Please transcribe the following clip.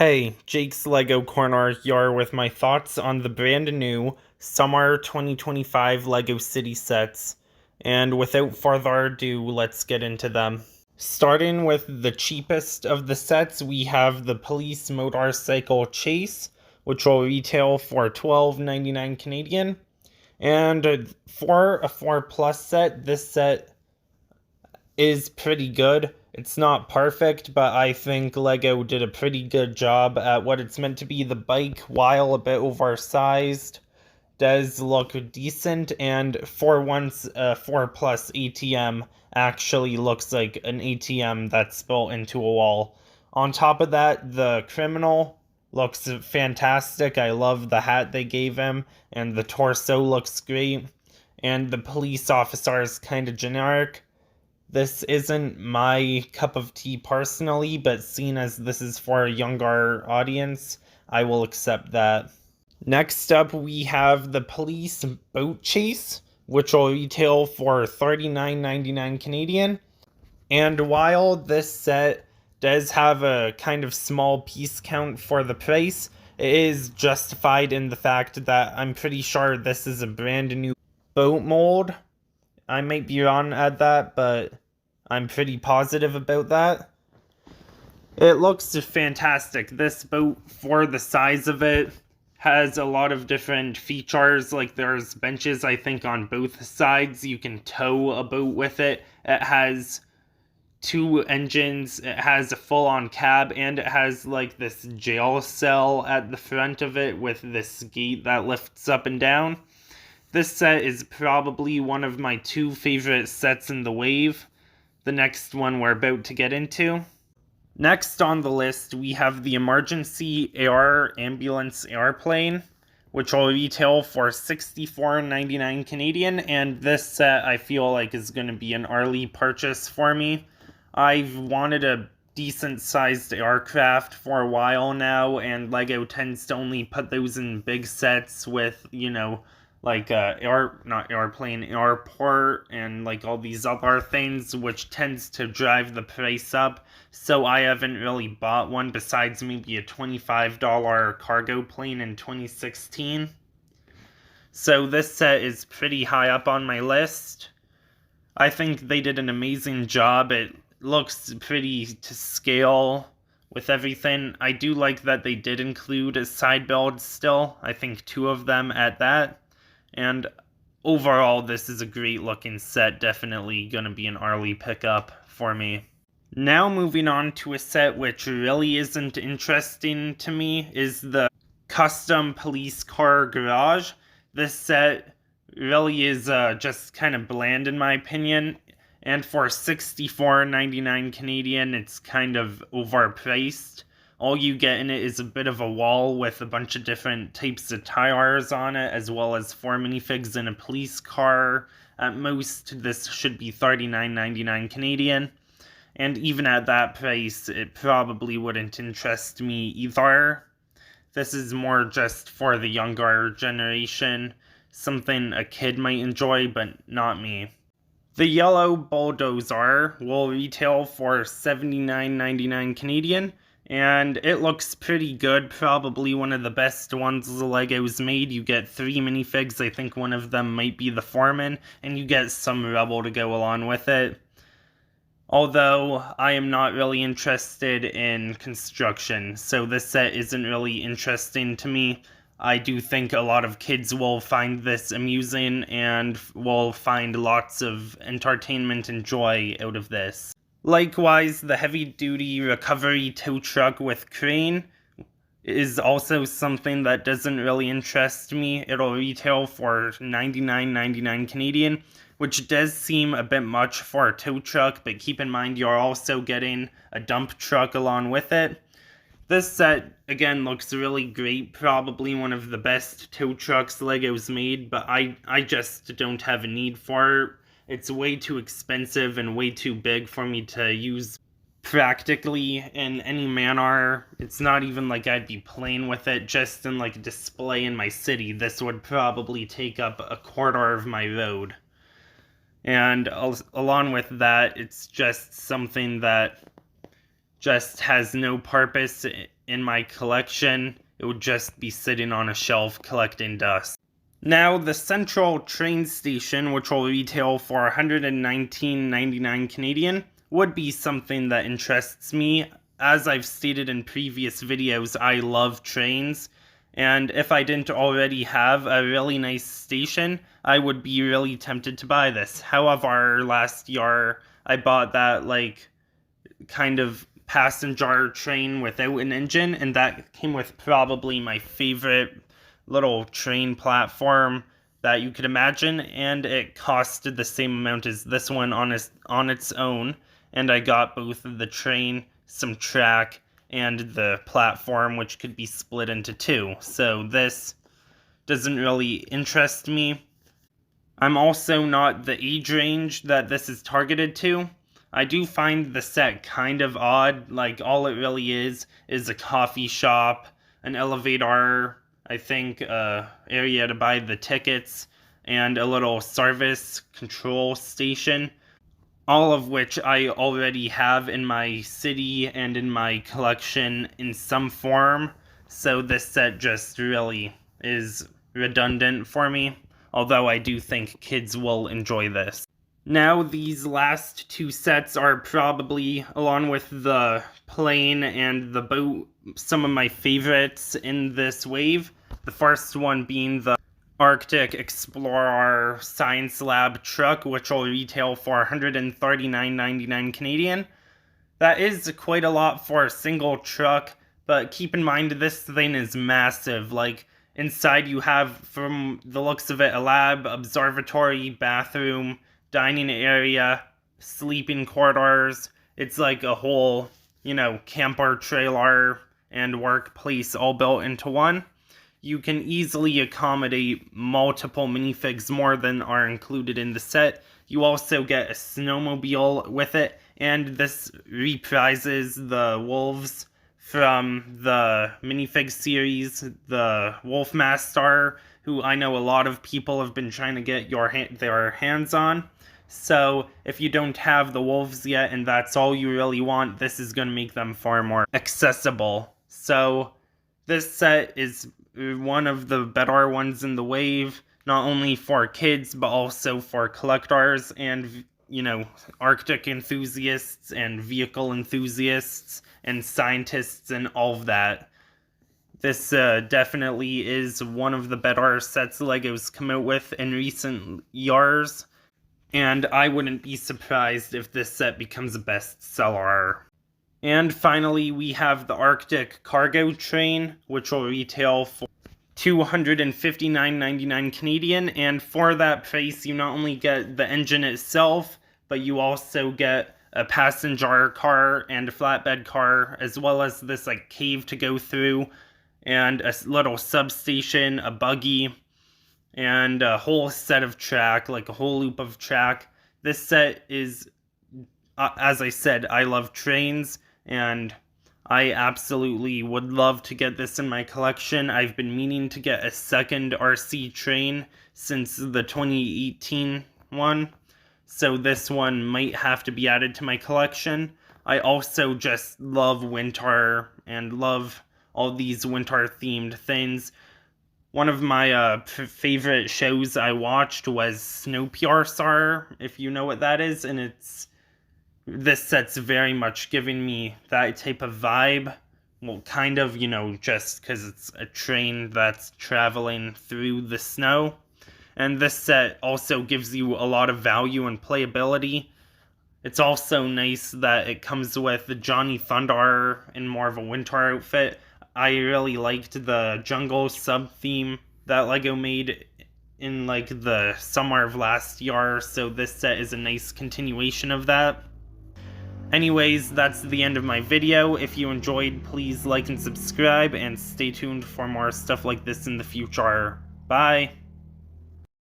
Hey, Jake's Lego Corner here with my thoughts on the brand new Summer 2025 Lego City sets. And without further ado, let's get into them. Starting with the cheapest of the sets, we have the Police Motorcycle Chase, which will retail for $12.99 Canadian. And for a 4 Plus set, this set is pretty good. It's not perfect, but I think Lego did a pretty good job at what it's meant to be. The bike, while a bit oversized, does look decent, and for once, 4 Plus ATM actually looks like an ATM that's built into a wall. On top of that, the criminal looks fantastic. I love the hat they gave him, and the torso looks great. And the police officer is kind of generic. This isn't my cup of tea personally, but seeing as this is for a younger audience, I will accept that. Next up, we have the Police Boat Chase, which will retail for $39.99 Canadian. And while this set does have a kind of small piece count for the price, it is justified in the fact that I'm pretty sure this is a brand new boat mold. I might be wrong at that, but I'm pretty positive about that. It looks fantastic. This boat, for the size of it, has a lot of different features. Like there's benches, I think, on both sides. You can tow a boat with it. It has 2 engines. It has a full-on cab, and it has like this jail cell at the front of it with this gate that lifts up and down. This set is probably one of my 2 favorite sets in the wave. The next one we're about to get into. Next on the list, we have the Emergency Air Ambulance Airplane, which will retail for $64.99 Canadian, and this set I feel like is going to be an early purchase for me. I've wanted a decent-sized aircraft for a while now, and Lego tends to only put those in big sets with, like airport, and like all these other things, which tends to drive the price up. So I haven't really bought one besides maybe a $25 cargo plane in 2016. So this set is pretty high up on my list. I think they did an amazing job. It looks pretty to scale with everything. I do like that they did include a side build still. I think 2 of them at that. And overall, this is a great looking set. Definitely going to be an early pickup for me. Now moving on to a set which really isn't interesting to me is the Custom Police Car Garage. This set really is just kind of bland in my opinion. And for $64.99 Canadian, it's kind of overpriced. All you get in it is a bit of a wall with a bunch of different types of tires on it, as well as 4 minifigs in a police car. At most, this should be $39.99 Canadian. And even at that price, it probably wouldn't interest me either. This is more just for the younger generation. Something a kid might enjoy, but not me. The yellow Bulldozer will retail for $79.99 Canadian. And it looks pretty good, probably one of the best ones the Lego's made. You get 3 minifigs, I think one of them might be the foreman, and you get some rubble to go along with it. Although, I am not really interested in construction, so this set isn't really interesting to me. I do think a lot of kids will find this amusing and will find lots of entertainment and joy out of this. Likewise, the heavy-duty recovery tow truck with crane is also something that doesn't really interest me. It'll retail for $99.99 Canadian, which does seem a bit much for a tow truck, but keep in mind you're also getting a dump truck along with it. This set, again, looks really great, probably one of the best tow trucks Lego's made, but I just don't have a need for it. It's way too expensive and way too big for me to use practically in any manner. It's not even like I'd be playing with it just in like a display in my city. This would probably take up a quarter of my road. And along with that, it's just something that just has no purpose in my collection. It would just be sitting on a shelf collecting dust. Now, the Central train station, which will retail for $119.99 Canadian, would be something that interests me. As I've stated in previous videos, I love trains, and if I didn't already have a really nice station, I would be really tempted to buy this. However, last year I bought that kind of passenger train without an engine, and that came with probably my favorite little train platform that you could imagine, and it costed the same amount as this one on its own, and I got both the train, some track, and the platform, which could be split into two. So this doesn't really interest me. I'm also not the age range that this is targeted to. I do find the set kind of odd. All it really is a coffee shop, an elevator, I think area to buy the tickets, and a little service control station, all of which I already have in my city and in my collection in some form, so this set just really is redundant for me, although I do think kids will enjoy this. Now, these last two sets are probably, along with the plane and the boat, some of my favorites in this wave. The first one being the Arctic Explorer Science Lab truck, which will retail for $139.99 Canadian. That is quite a lot for a single truck, but keep in mind this thing is massive. Inside you have, from the looks of it, a lab, observatory, bathroom, dining area, sleeping quarters. It's like a whole, camper trailer and workplace all built into one. You can easily accommodate multiple minifigs, more than are included in the set. You also get a snowmobile with it, and this reprises the wolves from the minifig series, the Wolfmaster, who I know a lot of people have been trying to get their hands on. So if you don't have the wolves yet and that's all you really want, this is going to make them far more accessible. So this set is one of the better ones in the wave, not only for kids but also for collectors and, Arctic enthusiasts and vehicle enthusiasts and scientists and all of that. This definitely is one of the better sets LEGO's come out with in recent years, and I wouldn't be surprised if this set becomes a bestseller. And finally, we have the Arctic cargo train, which will retail for $259.99 Canadian, and for that price you not only get the engine itself, but you also get a passenger car and a flatbed car, as well as this cave to go through, and a little substation, a buggy, and a whole set of track, a whole loop of track. This set is, as I said, I love trains, and I absolutely would love to get this in my collection. I've been meaning to get a second RC train since the 2018 one, so this one might have to be added to my collection. I also just love winter and love all these winter-themed things. One of my favorite shows I watched was Snowpiercer, if you know what that is, and this set's very much giving me that type of vibe. Well, kind of, just because it's a train that's traveling through the snow. And this set also gives you a lot of value and playability. It's also nice that it comes with Johnny Thunder in more of a winter outfit. I really liked the jungle sub-theme that LEGO made in the summer of last year, so this set is a nice continuation of that. Anyways, that's the end of my video. If you enjoyed, please like and subscribe, and stay tuned for more stuff like this in the future. Bye!